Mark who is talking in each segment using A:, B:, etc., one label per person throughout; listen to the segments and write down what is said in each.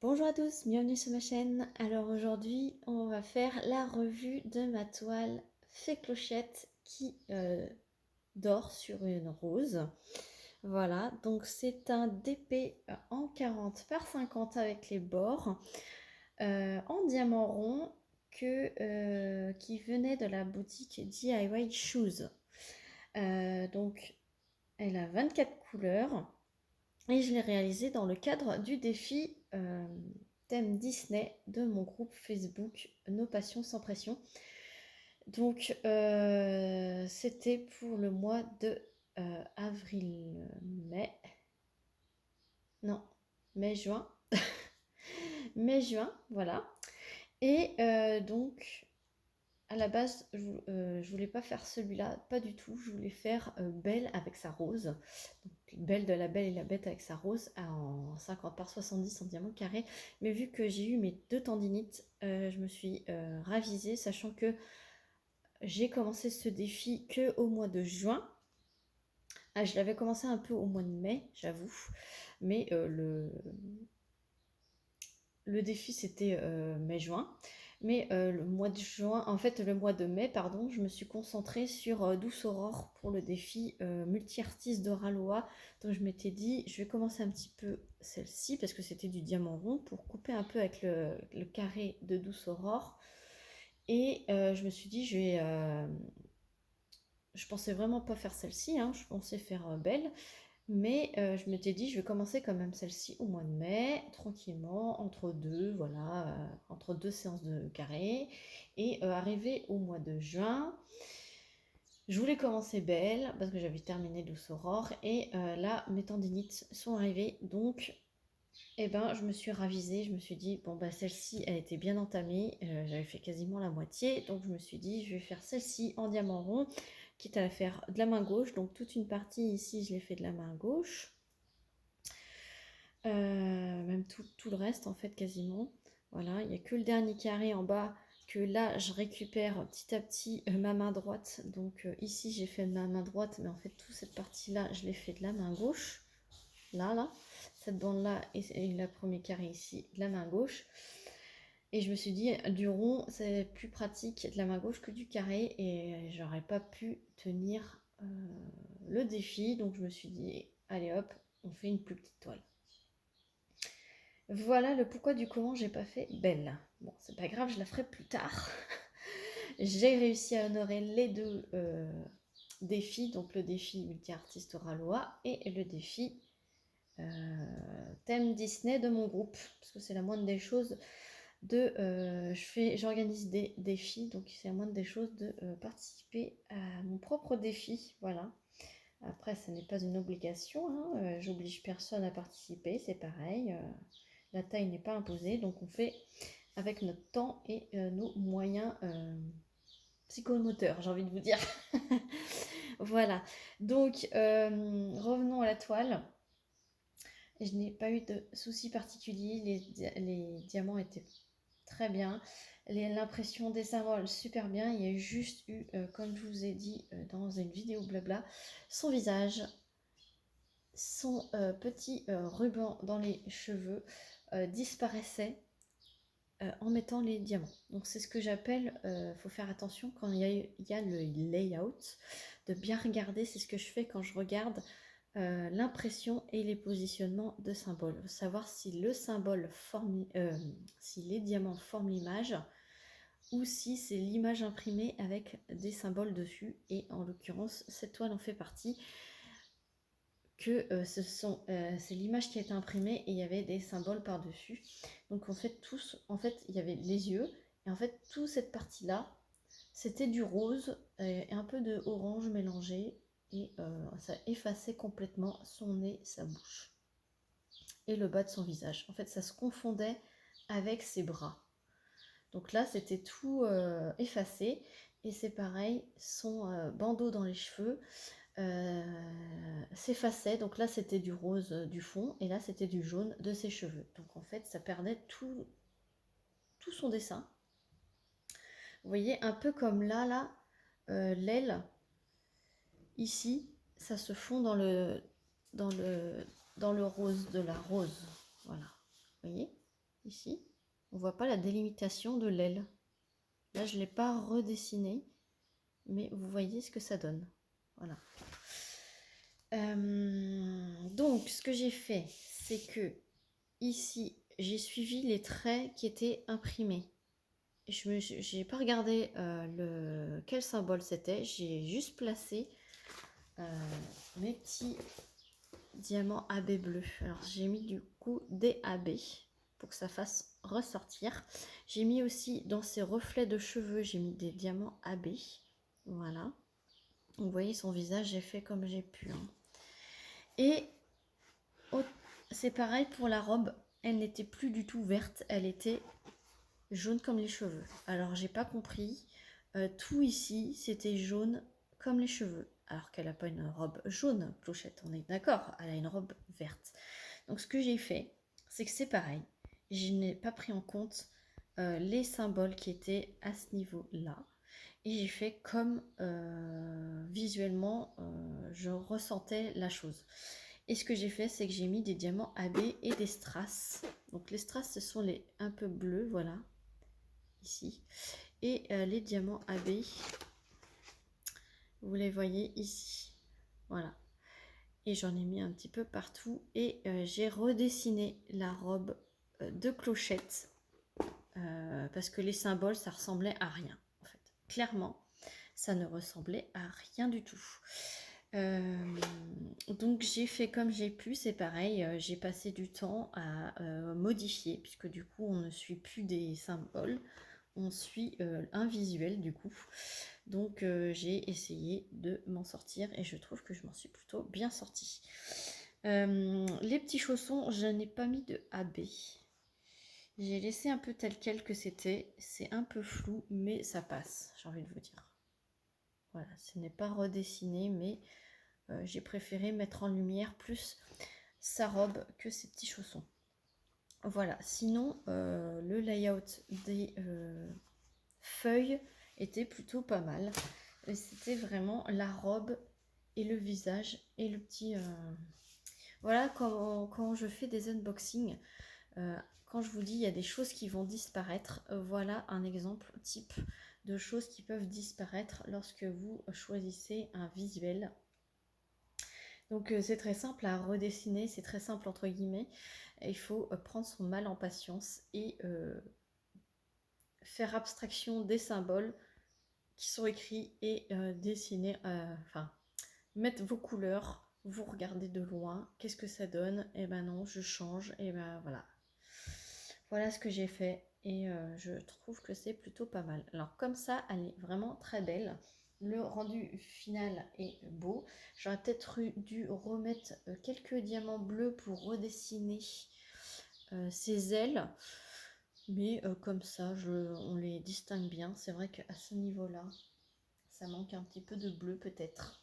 A: Bonjour à tous, bienvenue sur ma chaîne. Alors aujourd'hui, on va faire la revue de ma toile Fée Clochette qui dort sur une rose. Voilà, donc c'est un DP en 40 par 50 avec les bords en diamant rond qui venait de la boutique DIY Shoes. Donc elle a 24 couleurs. Et je l'ai réalisé dans le cadre du défi thème Disney de mon groupe Facebook Nos Passions sans pression. Donc c'était pour le mois de avril-mai. Non, mai-juin. Mai-juin, voilà. Et donc à la base, je voulais pas faire celui-là, pas du tout. Je voulais faire Belle avec sa rose. Donc, Belle de la Belle et la Bête avec sa rose en 50 par 70 en diamant carré. Mais vu que j'ai eu mes deux tendinites, je me suis ravisée, sachant que j'ai commencé ce défi que au mois de juin. Ah, je l'avais commencé un peu au mois de mai, j'avoue. Mais le défi, c'était mai-juin. Mais le mois de juin, en fait, le mois de mai, pardon, je me suis concentrée sur Douce Aurore pour le défi multi-artiste de Ralois. Donc, je m'étais dit, je vais commencer un petit peu celle-ci parce que c'était du diamant rond pour couper un peu avec le carré de Douce Aurore. Et je me suis dit, je pensais vraiment pas faire celle-ci, hein, je pensais faire Belle. Mais je m'étais dit, je vais commencer quand même celle-ci au mois de mai, tranquillement, entre deux, voilà, entre deux séances de carré. Et arrivé au mois de juin, je voulais commencer Belle, parce que j'avais terminé Douce Aurore. Et là, mes tendinites sont arrivées, donc eh ben, je me suis ravisée, je me suis dit, bon, bah celle-ci, elle était bien entamée, j'avais fait quasiment la moitié, donc je me suis dit, je vais faire celle-ci en diamant rond, quitte à la faire de la main gauche, donc toute une partie ici, je l'ai fait de la main gauche, même tout le reste en fait quasiment, voilà, il n'y a que le dernier carré en bas, que là, je récupère petit à petit ma main droite, donc ici, j'ai fait de ma main droite, mais en fait, toute cette partie-là, je l'ai fait de la main gauche, là, cette bande là et la premier carré ici de la main gauche, et je me suis dit du rond c'est plus pratique de la main gauche que du carré, et j'aurais pas pu tenir le défi, donc je me suis dit allez hop, on fait une plus petite toile. Voilà le pourquoi du comment j'ai pas fait Belle. Bon, c'est pas grave, je la ferai plus tard. J'ai réussi à honorer les deux défis, donc le défi multi-artiste Ralois et le défi thème Disney de mon groupe, parce que c'est la moindre des choses de j'organise des défis, donc c'est la moindre des choses de participer à mon propre défi, voilà. Après, ce n'est pas une obligation, hein, j'oblige personne à participer, c'est pareil, la taille n'est pas imposée, donc on fait avec notre temps et nos moyens psychomoteurs, j'ai envie de vous dire. Voilà, donc revenons à la toile. Je n'ai pas eu de soucis particuliers, les diamants étaient très bien, l'impression des symboles super bien. Il y a juste eu, comme je vous ai dit dans une vidéo blabla, son visage, son petit ruban dans les cheveux disparaissait en mettant les diamants. Donc c'est ce que j'appelle, faut faire attention quand il y a le layout, de bien regarder, c'est ce que je fais quand je regarde l'impression et les positionnements de symboles. Savoir si le symbole forme, si les diamants forment l'image, ou si c'est l'image imprimée avec des symboles dessus. Et en l'occurrence, cette toile en fait partie, que c'est l'image qui a été imprimée et il y avait des symboles par-dessus. Donc en fait, il y avait les yeux, et en fait, toute cette partie-là, c'était du rose et un peu de orange mélangé, et ça effaçait complètement son nez, sa bouche et le bas de son visage. En fait, ça se confondait avec ses bras. Donc là, c'était tout effacé, et c'est pareil, son bandeau dans les cheveux s'effaçait. Donc là, c'était du rose du fond, et là, c'était du jaune de ses cheveux. Donc en fait, ça perdait tout son dessin. Vous voyez, un peu comme là, l'aile, ici, ça se fond dans le rose de la rose. Voilà, vous voyez. ici. On voit pas la délimitation de l'aile. Là, je ne l'ai pas redessiné, mais vous voyez ce que ça donne. Voilà. Donc, ce que j'ai fait, c'est que ici, j'ai suivi les traits qui étaient imprimés. Je n'ai pas regardé quel symbole c'était, j'ai juste placé mes petits diamants AB bleus. Alors, j'ai mis du coup des AB pour que ça fasse ressortir. J'ai mis aussi dans ces reflets de cheveux, j'ai mis des diamants AB. Voilà. Vous voyez son visage, j'ai fait comme j'ai pu. Hein. Et c'est pareil pour la robe, elle n'était plus du tout verte, elle était jaune comme les cheveux. Alors j'ai pas compris, tout ici c'était jaune comme les cheveux, alors qu'elle n'a pas une robe jaune, Clochette, on est d'accord, elle a une robe verte. Donc ce que j'ai fait, c'est que c'est pareil, je n'ai pas pris en compte les symboles qui étaient à ce niveau-là. Et j'ai fait comme visuellement je ressentais la chose. Et ce que j'ai fait, c'est que j'ai mis des diamants AB et des strass. Donc les strass, ce sont les un peu bleus, voilà, ici. Et les diamants AB, vous les voyez ici. Voilà. Et j'en ai mis un petit peu partout. Et j'ai redessiné la robe de Clochette. Parce que les symboles, ça ressemblait à rien, en fait. Clairement, ça ne ressemblait à rien du tout. Donc j'ai fait comme j'ai pu, c'est pareil, j'ai passé du temps à modifier, puisque du coup on ne suit plus des symboles, on suit un visuel du coup. Donc j'ai essayé de m'en sortir et je trouve que je m'en suis plutôt bien sortie. Les petits chaussons, je n'ai pas mis de AB. J'ai laissé un peu tel quel que c'était, c'est un peu flou, mais ça passe, j'ai envie de vous dire. Voilà, ce n'est pas redessiné, mais j'ai préféré mettre en lumière plus sa robe que ses petits chaussons. Voilà, sinon le layout des feuilles était plutôt pas mal. C'était vraiment la robe et le visage et le petit... Voilà, quand je fais des unboxings, quand je vous dis il y a des choses qui vont disparaître, voilà un exemple type de choses qui peuvent disparaître lorsque vous choisissez un visuel. Donc c'est très simple à redessiner, c'est très simple entre guillemets. Il faut prendre son mal en patience et faire abstraction des symboles qui sont écrits et dessiner, enfin mettre vos couleurs, vous regardez de loin, qu'est-ce que ça donne? Et ben non, je change, et ben voilà. Voilà ce que j'ai fait et je trouve que c'est plutôt pas mal. Alors comme ça, elle est vraiment très belle. Le rendu final est beau. J'aurais peut-être dû remettre quelques diamants bleus pour redessiner ses ailes. Mais comme ça, on les distingue bien. C'est vrai qu'à ce niveau-là, ça manque un petit peu de bleu peut-être.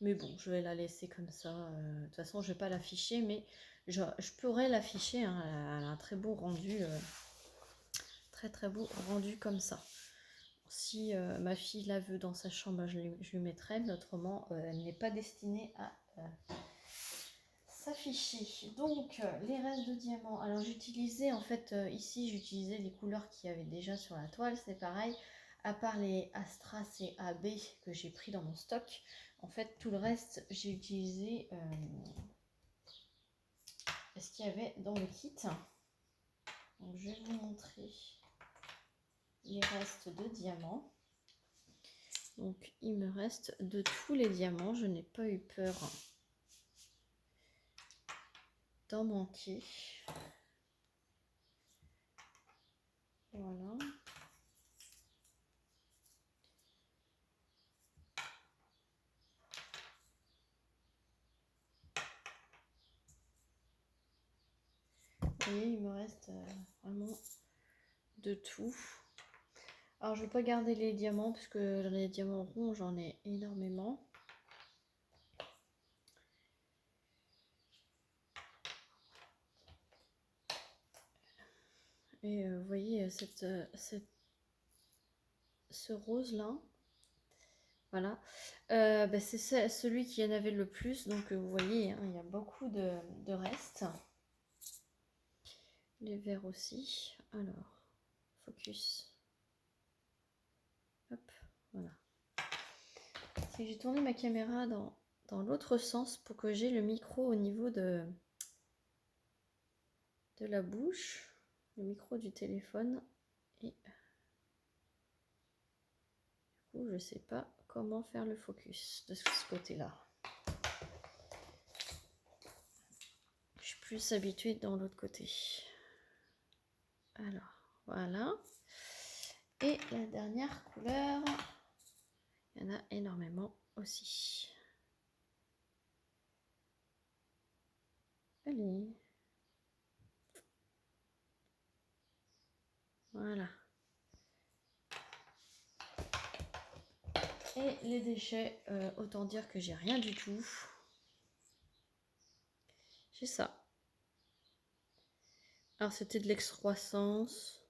A: Mais bon, je vais la laisser comme ça. De toute façon, je ne vais pas l'afficher, mais je pourrais l'afficher. Hein. Elle a un très beau rendu. Très très beau rendu comme ça. Si ma fille la veut dans sa chambre, je lui mettrai, mais autrement elle n'est pas destinée à s'afficher. Donc les restes de diamants, alors j'utilisais en fait ici j'utilisais les couleurs qu'il y avait déjà sur la toile, c'est pareil, à part les Astras et AB que j'ai pris dans mon stock, en fait tout le reste j'ai utilisé ce qu'il y avait dans le kit. Donc je vais vous montrer les restes de diamants. Donc il me reste de tous les diamants, je n'ai pas eu peur d'en manquer. Voilà. Vous voyez, il me reste vraiment de tout. Alors je ne vais pas garder les diamants parce que les diamants ronds j'en ai énormément. Et vous voyez ce rose là, voilà, bah, c'est celui qui en avait le plus, donc vous voyez hein, il y a beaucoup de restes. Les verres aussi. Alors, focus. Hop, voilà. C'est que j'ai tourné ma caméra dans l'autre sens pour que j'ai le micro au niveau de la bouche, le micro du téléphone. Et du coup, je sais pas comment faire le focus de ce côté-là. Je suis plus habituée dans l'autre côté. Alors, voilà. Et la dernière couleur, il y en a énormément aussi. Allez. Voilà. Et les déchets, autant dire que j'ai rien du tout. J'ai ça. Alors, c'était de l'excroissance.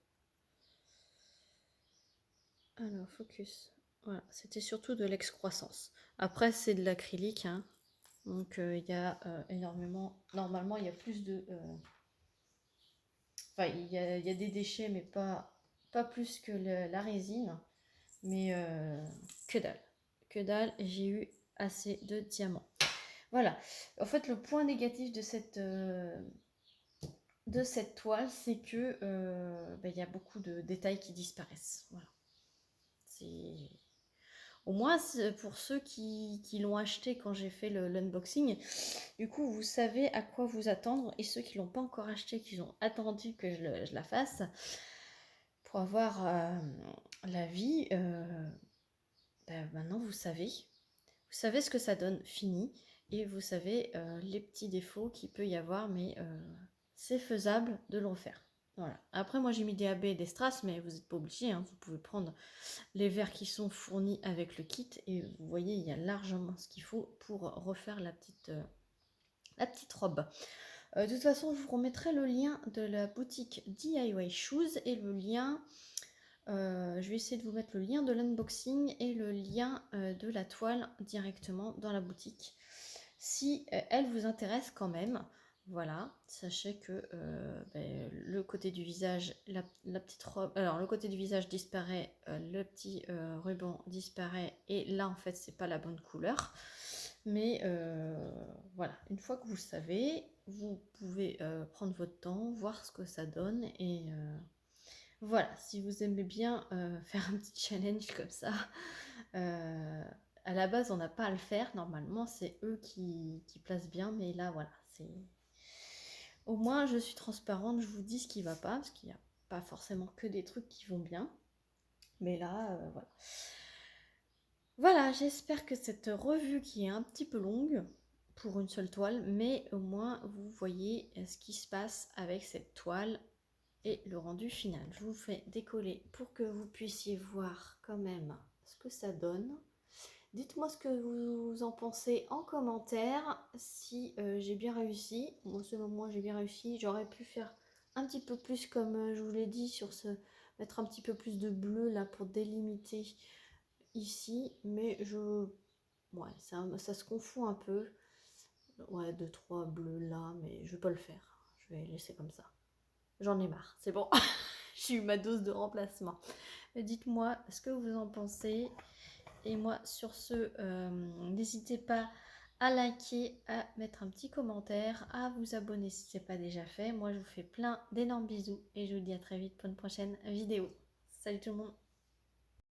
A: Alors, focus. Voilà, c'était surtout de l'excroissance. Après, c'est de l'acrylique, hein. Donc, il y a énormément... Normalement, il y a plus de... Enfin, il y a des déchets, mais pas plus que la résine. Mais que dalle. Que dalle, j'ai eu assez de diamants. Voilà. En fait, le point négatif de cette toile, c'est que y a beaucoup de détails qui disparaissent. Voilà. C'est... Au moins, pour ceux qui l'ont acheté quand j'ai fait l'unboxing, du coup, vous savez à quoi vous attendre. Et ceux qui ne l'ont pas encore acheté, qui ont attendu que je la fasse, pour avoir l'avis, maintenant vous savez. Vous savez ce que ça donne fini. Et vous savez les petits défauts qu'il peut y avoir, mais c'est faisable de le refaire. Voilà. Après, moi j'ai mis des AB et des strass, mais vous n'êtes pas obligé, hein. Vous pouvez prendre les verres qui sont fournis avec le kit et vous voyez, il y a largement ce qu'il faut pour refaire la petite robe. De toute façon, je vous remettrai le lien de la boutique DIY Shoes et le lien, je vais essayer de vous mettre le lien de l'unboxing et le lien de la toile directement dans la boutique. Si elle vous intéresse quand même, voilà, sachez que le côté du visage, la petite robe, alors le côté du visage disparaît, le petit ruban disparaît, et là en fait c'est pas la bonne couleur. Mais voilà, une fois que vous savez, vous pouvez prendre votre temps, voir ce que ça donne, et voilà, si vous aimez bien faire un petit challenge comme ça, à la base, on n'a pas à le faire. Normalement, c'est eux qui placent bien. Mais là, voilà, c'est... Au moins, je suis transparente. Je vous dis ce qui va pas. Parce qu'il n'y a pas forcément que des trucs qui vont bien. Mais là, voilà. Voilà, j'espère que cette revue qui est un petit peu longue pour une seule toile, mais au moins, vous voyez ce qui se passe avec cette toile et le rendu final. Je vous fais décoller pour que vous puissiez voir quand même ce que ça donne. Dites-moi ce que vous en pensez en commentaire, si j'ai bien réussi. Moi, selon moi, j'ai bien réussi. J'aurais pu faire un petit peu plus, comme je vous l'ai dit, mettre un petit peu plus de bleu là pour délimiter ici. Mais ouais, ça se confond un peu. Ouais, 2-3 bleus là, mais je vais pas le faire. Je vais laisser comme ça. J'en ai marre, c'est bon. J'ai eu ma dose de remplacement. Dites-moi ce que vous en pensez. Et moi, sur ce, n'hésitez pas à liker, à mettre un petit commentaire, à vous abonner si ce n'est pas déjà fait. Moi, je vous fais plein d'énormes bisous et je vous dis à très vite pour une prochaine vidéo. Salut tout le monde!